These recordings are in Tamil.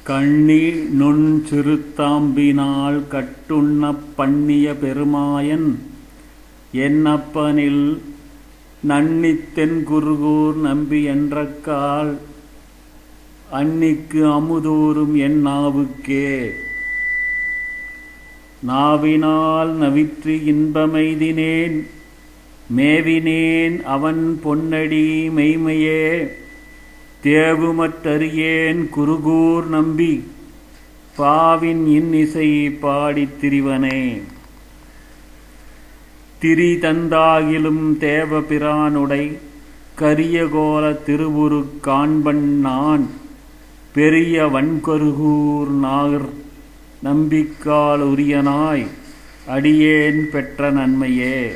கண்ணி நுண் சிறுத்தாம்பினால் கட்டுண்ணப் பண்ணிய பெருமாயன் என்னப்பனில் நன்னித்தென் குருகூர் நம்பி என்றக்கால் அன்னிக்கு அமுதூரும் என் நாவுக்கே. நாவினால் நவிற்று இன்பமெய்தினேன் மேவினேன் அவன் பொன்னடி மெய்மையே தேவுமற்றறியேன் குருகூர் நம்பி பாவின் இன்னிசை பாடித் திரிவனே. திரி தந்தாகிலும் தேவபிரானுடை கரியகோல திருவுரு காண்பன் நான் பெரிய வன்கருகூர் நாகர் நம்பிக்கால் உரியனாய் அடியேன் பெற்ற நன்மையே.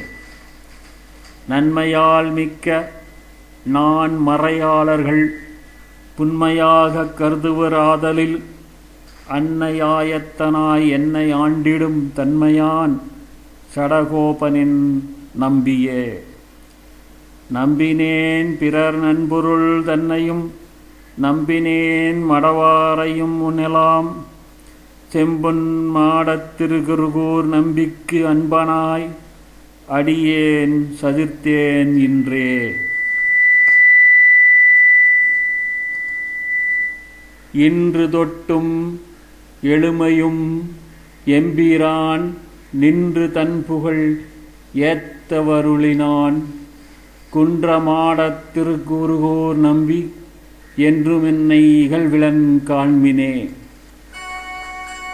நன்மையால் மிக்க நான் மறையாளர்கள் புன்மையாக கருதுவராதலில் அன்னையாயத்தனாய் என்னை ஆண்டிடும் தன்மையான் சடகோபனின் நம்பியே. நம்பினேன் பிறர் நன்பொருள் தன்னையும் நம்பினேன் மடவாரையும் முன்னெலாம் செம்பொன் மாடத் திருகுருகூர் நம்பிக்கு அன்பனாய் அடியேன் சதிர்த்தேன் இன்றே. இன்று தொட்டும் எழுமையும் எம்பிரான் நின்று தன்புகழ் ஏத்தவருளினான் குன்றமாடத் திருக்குருகூர் நம்பி என்றும் என்னை இகழ்விலன் காண்மினே.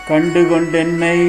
கண்டுகொண்டென்னை